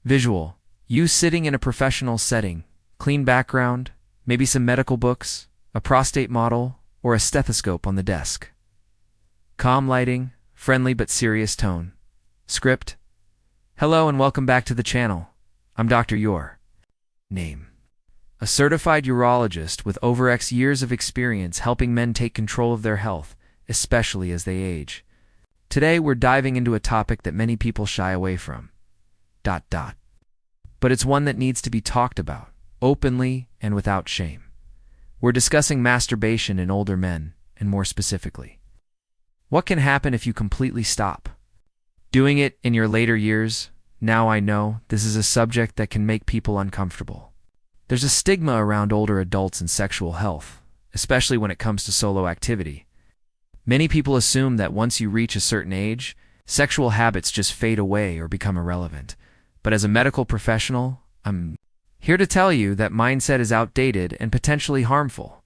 Visual. You sitting in a professional setting, clean background, maybe some medical books, a prostate model, or a stethoscope on the desk. Calm lighting, friendly but serious tone. Script. Hello and welcome back to the channel. I'm Dr. Yor. Name. A certified urologist with over X years of experience helping men take control of their health, especially as they age. Today we're diving into a topic that many people shy away from. But it's one that needs to be talked about, openly and without shame. We're discussing masturbation in older men, and more specifically, what can happen if you completely stop doing it in your later years? Now I know this is a subject that can make people uncomfortable. There's a stigma around older adults and sexual health, especially when it comes to solo activity. Many people assume that once you reach a certain age, sexual habits just fade away or become irrelevant. But as a medical professional, I'm here to tell you that mindset is outdated and potentially harmful.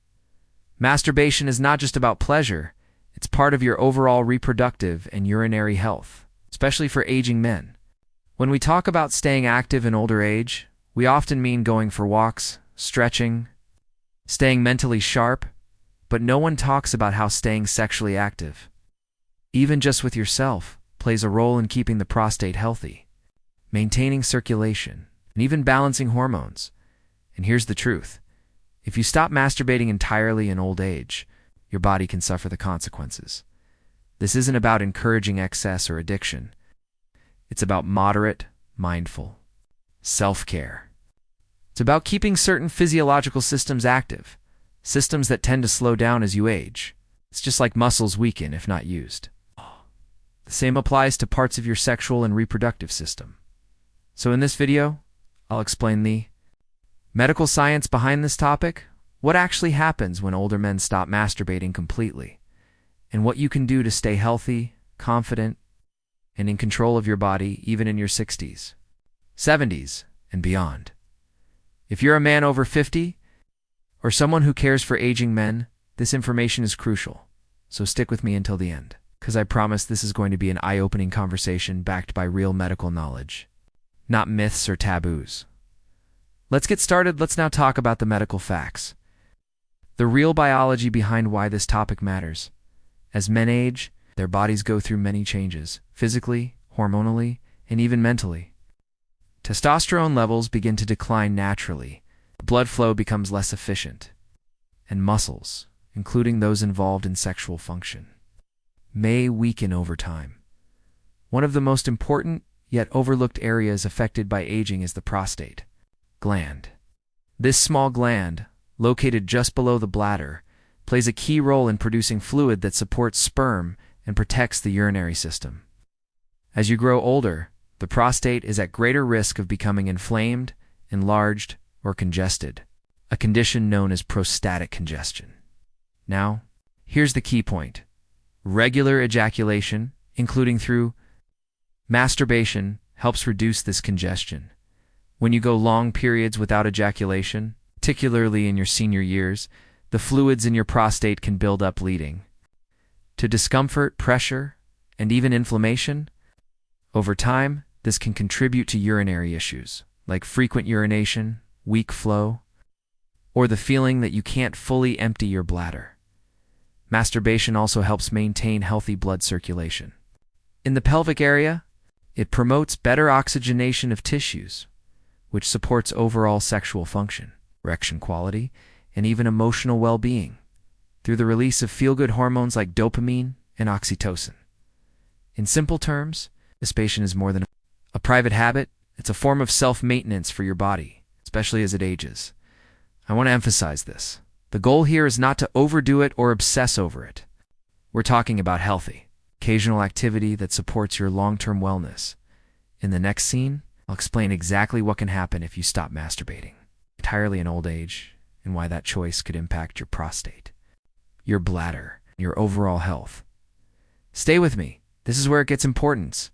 Masturbation is not just about pleasure, it's part of your overall reproductive and urinary health, especially for aging men. When we talk about staying active in older age, we often mean going for walks, stretching, staying mentally sharp, but no one talks about how staying sexually active, even just with yourself, plays a role in keeping the prostate healthy, maintaining circulation, and even balancing hormones. And here's the truth. If you stop masturbating entirely in old age, your body can suffer the consequences. This isn't about encouraging excess or addiction. It's about moderate, mindful self-care. It's about keeping certain physiological systems active, systems that tend to slow down as you age. It's just like muscles weaken if not used. The same applies to parts of your sexual and reproductive system. So in this video, I'll explain the medical science behind this topic, what actually happens when older men stop masturbating completely, and what you can do to stay healthy, confident, and in control of your body even in your 60s, 70s, and beyond. If you're a man over 50, or someone who cares for aging men, this information is crucial. So stick with me until the end, because I promise this is going to be an eye-opening conversation backed by real medical knowledge, not myths or taboos. Let's get started. Let's now talk about the medical facts, the real biology behind why this topic matters. As men age, their bodies go through many changes, physically, hormonally, and even mentally. Testosterone levels begin to decline naturally, blood flow becomes less efficient, and muscles, including those involved in sexual function, may weaken over time. One of the most important yet overlooked areas affected by aging is the prostate gland. This small gland, located just below the bladder, plays a key role in producing fluid that supports sperm and protects the urinary system. As you grow older, the prostate is at greater risk of becoming inflamed, enlarged, or congested, a condition known as prostatic congestion. Now, here's the key point. Regular ejaculation, including through masturbation, helps reduce this congestion. When you go long periods without ejaculation, particularly in your senior years, the fluids in your prostate can build up, leading to discomfort, pressure, and even inflammation. Over time, this can contribute to urinary issues, like frequent urination, weak flow, or the feeling that you can't fully empty your bladder. Masturbation also helps maintain healthy blood circulation. In the pelvic area, it promotes better oxygenation of tissues, which supports overall sexual function, erection quality, and even emotional well-being, through the release of feel-good hormones like dopamine and oxytocin. In simple terms, masturbation is more than a private habit. It's a form of self-maintenance for your body, especially as it ages. I want to emphasize this. The goal here is not to overdo it or obsess over it. We're talking about healthy, occasional activity that supports your long-term wellness. In the next scene, I'll explain exactly what can happen if you stop masturbating entirely in old age, and why that choice could impact your prostate, your bladder, and your overall health. Stay with me. This is where it gets important.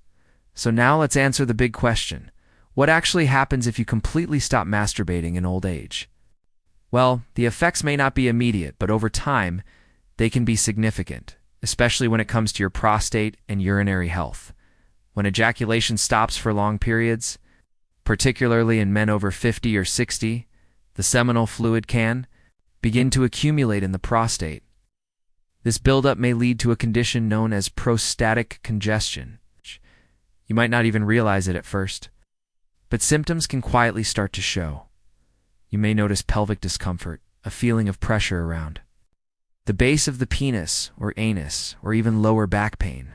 So now let's answer the big question. What actually happens if you completely stop masturbating in old age? Well, the effects may not be immediate, but over time, they can be significant, especially when it comes to your prostate and urinary health. When ejaculation stops for long periods, Particularly in men over 50 or 60, the seminal fluid can begin to accumulate in the prostate. This buildup may lead to a condition known as prostatic congestion. You might not even realize it at first, but symptoms can quietly start to show. You may notice pelvic discomfort, a feeling of pressure around the base of the penis or anus, or even lower back pain.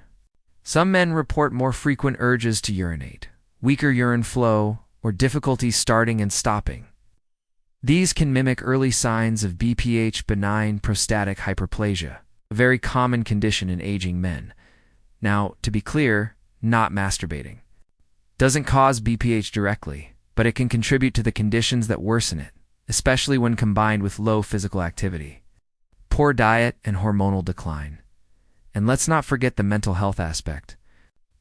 Some men report more frequent urges to urinate, weaker urine flow, or difficulty starting and stopping. These can mimic early signs of BPH, benign prostatic hyperplasia, a very common condition in aging men. Now, to be clear, not masturbating doesn't cause BPH directly, but it can contribute to the conditions that worsen it, especially when combined with low physical activity, poor diet, and hormonal decline. And let's not forget the mental health aspect.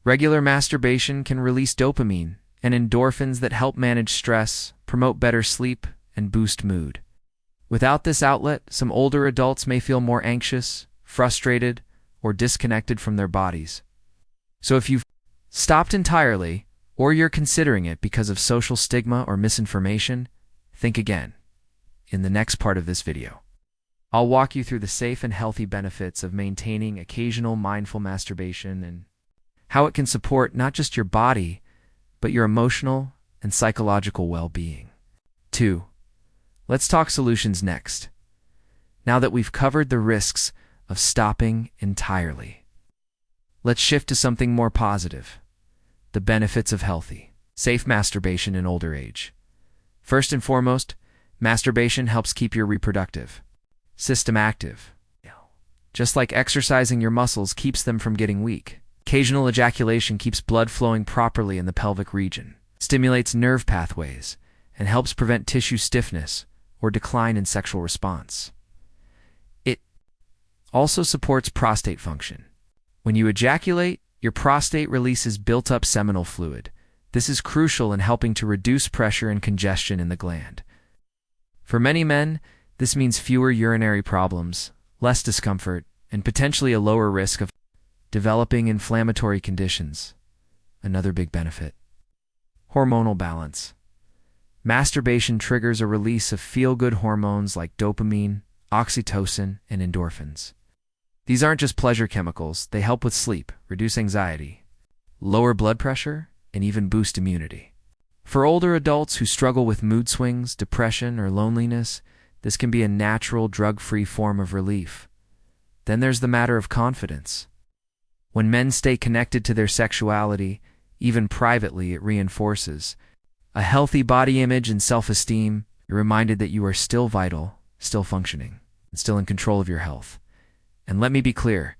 Regular masturbation can release dopamine and endorphins that help manage stress, promote better sleep, and boost mood. Without this outlet, some older adults may feel more anxious, frustrated, or disconnected from their bodies. So if you've stopped entirely, or you're considering it because of social stigma or misinformation, think again. In the next part of this video, I'll walk you through the safe and healthy benefits of maintaining occasional mindful masturbation and how it can support not just your body, but your emotional and psychological well-being. 2. Let's talk solutions next. Now that we've covered the risks of stopping entirely, let's shift to something more positive: the benefits of healthy, safe masturbation in older age. First and foremost, masturbation helps keep your reproductive system active. Just like exercising your muscles keeps them from getting weak, occasional ejaculation keeps blood flowing properly in the pelvic region, stimulates nerve pathways, and helps prevent tissue stiffness or decline in sexual response. It also supports prostate function. When you ejaculate, your prostate releases built-up seminal fluid. This is crucial in helping to reduce pressure and congestion in the gland. For many men, this means fewer urinary problems, less discomfort, and potentially a lower risk of developing inflammatory conditions. Another big benefit: hormonal balance. Masturbation triggers a release of feel-good hormones like dopamine, oxytocin, and endorphins. These aren't just pleasure chemicals, they help with sleep, reduce anxiety, lower blood pressure, and even boost immunity. For older adults who struggle with mood swings, depression, or loneliness, this can be a natural, drug-free form of relief. Then there's the matter of confidence. When men stay connected to their sexuality, even privately, it reinforces a healthy body image and self-esteem. You're reminded that you are still vital, still functioning, and still in control of your health. And let me be clear,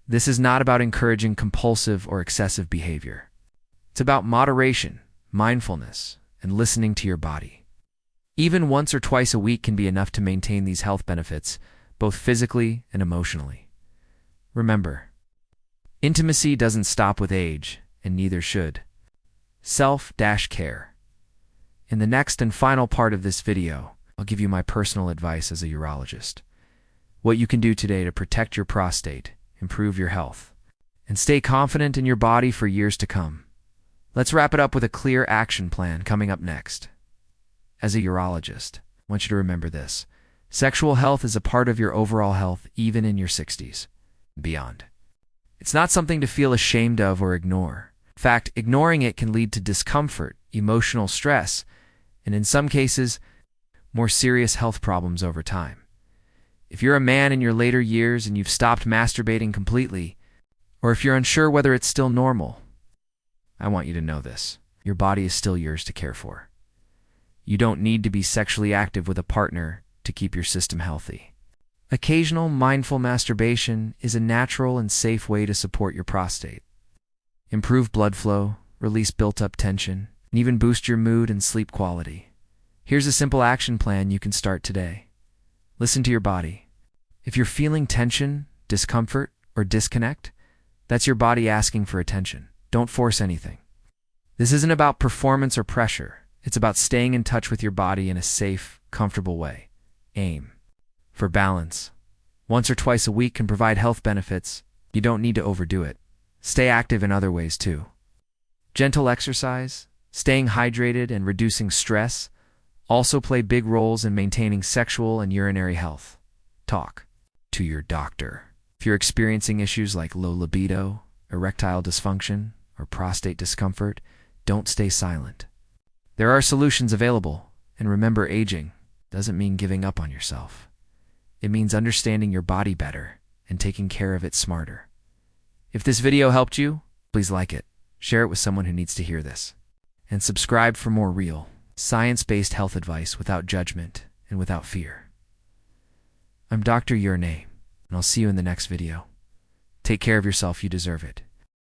this is not about encouraging compulsive or excessive behavior. It's about moderation, mindfulness, and listening to your body. Even once or twice a week can be enough to maintain these health benefits, both physically and emotionally. Remember, intimacy doesn't stop with age, and neither should self-care. In the next and final part of this video, I'll give you my personal advice as a urologist. What you can do today to protect your prostate, improve your health, and stay confident in your body for years to come. Let's wrap it up with a clear action plan coming up next. As a urologist, I want you to remember this: sexual health is a part of your overall health, even in your 60s and beyond. It's not something to feel ashamed of or ignore. In fact, ignoring it can lead to discomfort, emotional stress, and in some cases, more serious health problems over time. If you're a man in your later years and you've stopped masturbating completely, or if you're unsure whether it's still normal, I want you to know this: your body is still yours to care for. You don't need to be sexually active with a partner to keep your system healthy. Occasional mindful masturbation is a natural and safe way to support your prostate, improve blood flow, release built-up tension, and even boost your mood and sleep quality. Here's a simple action plan you can start today. Listen to your body. If you're feeling tension, discomfort, or disconnect, that's your body asking for attention. Don't force anything. This isn't about performance or pressure. It's about staying in touch with your body in a safe, comfortable way. Aim for balance. Once or twice a week can provide health benefits. You don't need to overdo it. Stay active in other ways too. Gentle exercise, Staying hydrated and reducing stress also play big roles in maintaining sexual and urinary health. Talk to your doctor. If you're experiencing issues like low libido, erectile dysfunction, or prostate discomfort, don't stay silent. There are solutions available, and remember, aging doesn't mean giving up on yourself. It means understanding your body better and taking care of it smarter. If this video helped you, please like it, share it with someone who needs to hear this, and subscribe for more real, science-based health advice without judgment and without fear. I'm Dr. Urologist, and I'll see you in the next video. Take care of yourself, you deserve it.